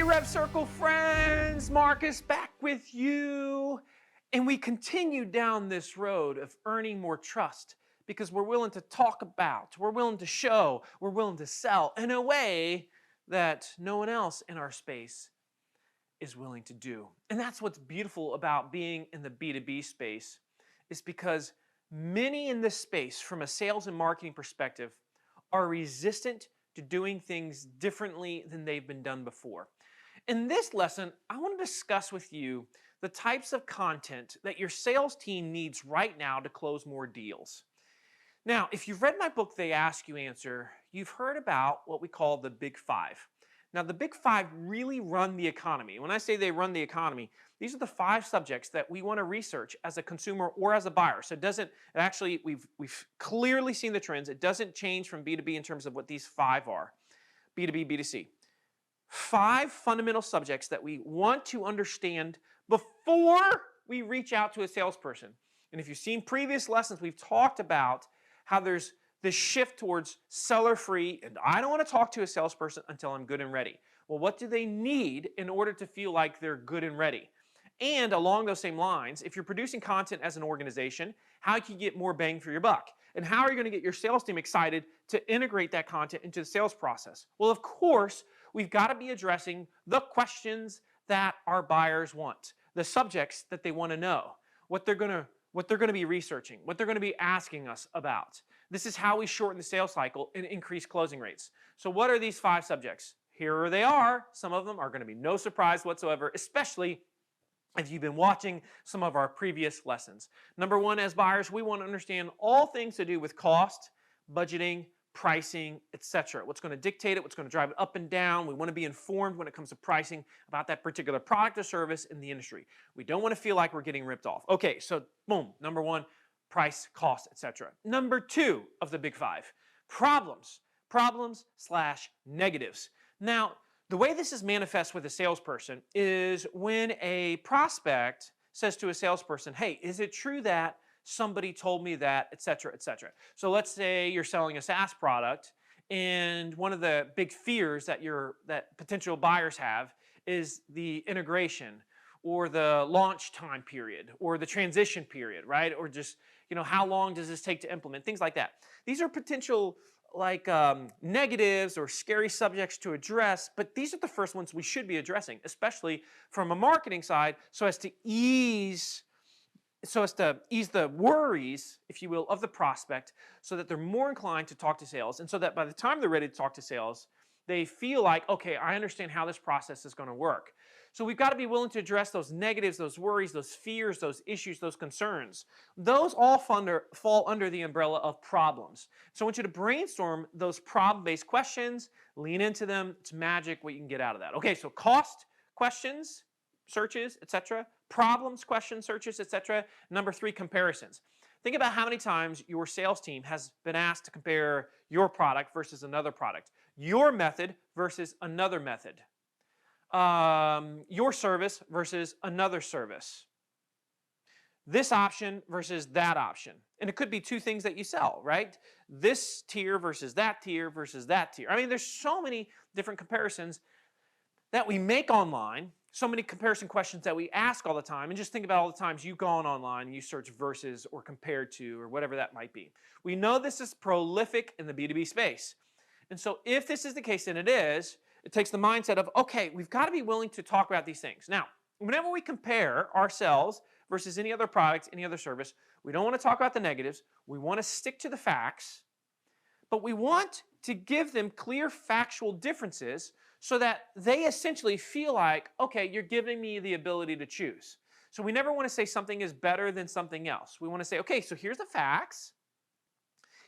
Rev Circle friends, Marcus back with you. And we continue down this road of earning more trust because we're willing to talk about, we're willing to show, we're willing to sell in a way that no one else in our space is willing to do. And that's what's beautiful about being in the B2B space, is because many in this space, from a sales and marketing perspective, are resistant to doing things differently than they've been done before. In this lesson, I want to discuss with you the types of content that your sales team needs right now to close more deals. Now, if you've read my book, They Ask You Answer, you've heard about what we call the Big Five. Now, the Big Five really run the economy. When I say they run the economy, these are the 5 subjects that we want to research as a consumer or as a buyer. So it doesn't, actually, we've clearly seen the trends. It doesn't change from B2B in terms of what these 5 are. B2B, B2C. 5 fundamental subjects that we want to understand before we reach out to a salesperson. And if you've seen previous lessons, we've talked about how there's this shift towards seller free, and I don't want to talk to a salesperson until I'm good and ready. Well, what do they need in order to feel like they're good and ready? And along those same lines, if you're producing content as an organization, how can you get more bang for your buck? And how are you going to get your sales team excited to integrate that content into the sales process? Well, of course, we've got to be addressing the questions that our buyers want, the subjects that they want to know, what they're going to be researching, what they're going to be asking us about. This is how we shorten the sales cycle and increase closing rates. So what are these 5 subjects? Here they are. Some of them are going to be no surprise whatsoever, especially if you've been watching some of our previous lessons. Number 1, as buyers, we want to understand all things to do with cost, budgeting, pricing, etc. What's going to dictate it, what's going to drive it up and down. We want to be informed when it comes to pricing about that particular product or service in the industry. We don't want to feel like we're getting ripped off. Okay, so boom, number 1, price, cost, etc. Number 2 of the Big 5, problems. Problems/negatives. Now, the way this is manifest with a salesperson is when a prospect says to a salesperson, hey, is it true that somebody told me that, etc., etc. So let's say you're selling a SaaS product, and one of the big fears that potential buyers have is the integration or the launch time period or the transition period, right? Or just, how long does this take to implement? Things like that. These are potential negatives or scary subjects to address, but these are the first ones we should be addressing, especially from a marketing side, so as to ease the worries, if you will, of the prospect, so that they're more inclined to talk to sales, and so that by the time they're ready to talk to sales, they feel like, okay, I understand how this process is going to work. So we've got to be willing to address those negatives, those worries, those fears, those issues, those concerns. Those all fall under the umbrella of problems. So I want you to brainstorm those problem-based questions, lean into them. It's magic what you can get out of that. Okay, so cost questions, searches, etc. Problems, questions, searches, etc. Number 3, comparisons. Think about how many times your sales team has been asked to compare your product versus another product, your method versus another method, your service versus another service, this option versus that option. And it could be 2 things that you sell, right? This tier versus that tier versus that tier. I mean, there's so many different comparisons that we make online, so many comparison questions that we ask all the time, and just think about all the times you've gone online and you search versus or compared to or whatever that might be. We know this is prolific in the B2B space. And so if this is the case, and it is, it takes the mindset of, okay, we've got to be willing to talk about these things. Now, whenever we compare ourselves versus any other product, any other service, we don't want to talk about the negatives. We want to stick to the facts, but we want to give them clear factual differences so that they essentially feel like, okay, you're giving me the ability to choose. So we never want to say something is better than something else. We want to say, okay, so here's the facts.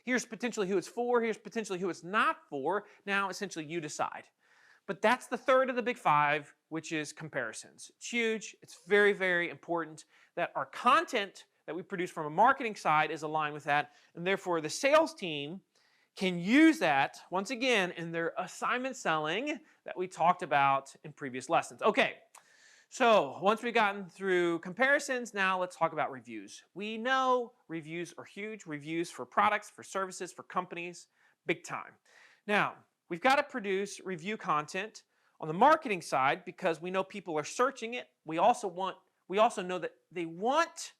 Here's potentially who it's for. Here's potentially who it's not for. Now, essentially, you decide. But that's the 3rd of the Big 5, which is comparisons. It's huge. It's very, very important that our content that we produce from a marketing side is aligned with that. And therefore, the sales team can use that, once again, in their assignment selling that we talked about in previous lessons. Okay, so once we've gotten through comparisons, now let's talk about reviews. We know reviews are huge. Reviews for products, for services, for companies, big time. Now, we've got to produce review content On the marketing side, because we know people are searching it, we also know that they want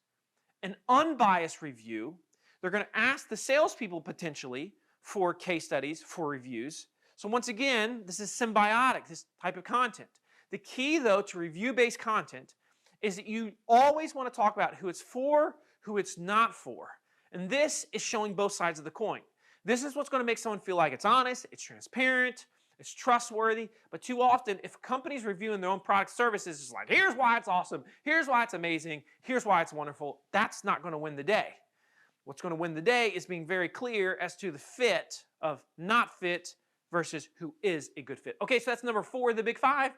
an unbiased review. They're going to ask the salespeople potentially for case studies, for reviews. So once again, this is symbiotic, this type of content. The key, though, to review-based content is that you always want to talk about who it's for, who it's not for. And this is showing both sides of the coin. This is what's going to make someone feel like it's honest, it's transparent, it's trustworthy. But too often, if a company's reviewing their own product services, it's like, here's why it's awesome, here's why it's amazing, here's why it's wonderful. That's not going to win the day. What's going to win the day is being very clear as to the fit of not fit versus who is a good fit. Okay, so that's number 4 of the big 5,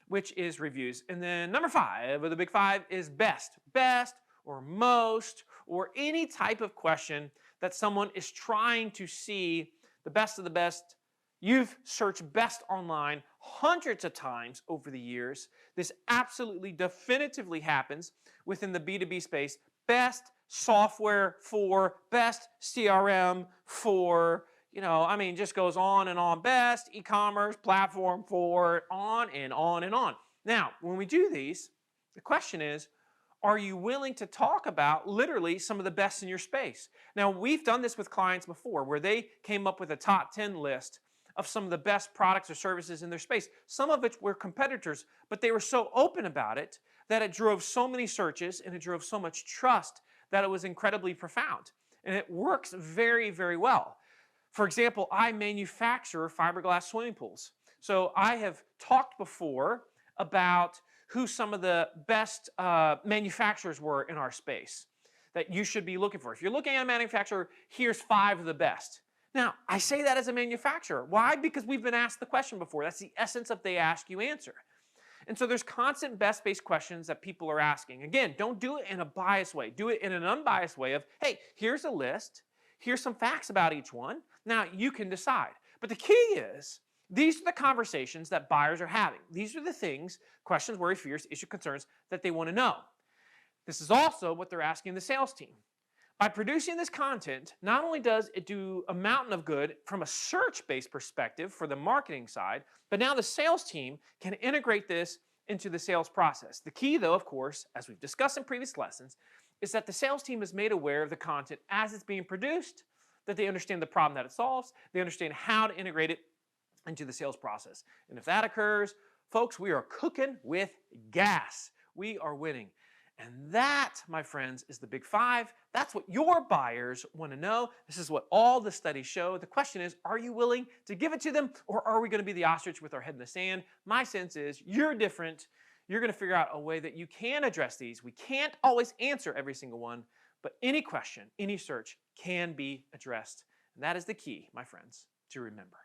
which is reviews. And then number 5 of the big 5 is best. Best or most or any type of question that someone is trying to see the best of the best. You've searched best online hundreds of times over the years. This absolutely definitively happens within the B2B space. Best software for, best CRM for, just goes on and on. Best e-commerce platform for, on and on and on. Now, when we do these, the question is, are you willing to talk about literally some of the best in your space? Now, we've done this with clients before where they came up with a top 10 list of some of the best products or services in their space, some of which were competitors, but they were so open about it that it drove so many searches and it drove so much trust that it was incredibly profound. And it works very, very well. For example, I manufacture fiberglass swimming pools. So I have talked before about who some of the best manufacturers were in our space that you should be looking for. If you're looking at a manufacturer, here's 5 of the best. Now, I say that as a manufacturer. Why? Because we've been asked the question before. That's the essence of they ask, you answer. And so there's constant best-based questions that people are asking. Again, don't do it in a biased way. Do it in an unbiased way of, hey, here's a list. Here's some facts about each one. Now, you can decide. But the key is, these are the conversations that buyers are having. These are the things, questions, worry, fears, issue, concerns that they want to know. This is also what they're asking the sales team. By producing this content, not only does it do a mountain of good from a search-based perspective for the marketing side, but now the sales team can integrate this into the sales process. The key, though, of course, as we've discussed in previous lessons, is that the sales team is made aware of the content as it's being produced, that they understand the problem that it solves, they understand how to integrate it into the sales process. And if that occurs, folks, we are cooking with gas. We are winning. And that, my friends, is the big 5. That's what your buyers want to know. This is what all the studies show. The question is, are you willing to give it to them, or are we going to be the ostrich with our head in the sand? My sense is you're different. You're going to figure out a way that you can address these. We can't always answer every single one, but any question, any search can be addressed. And that is the key, my friends, to remember.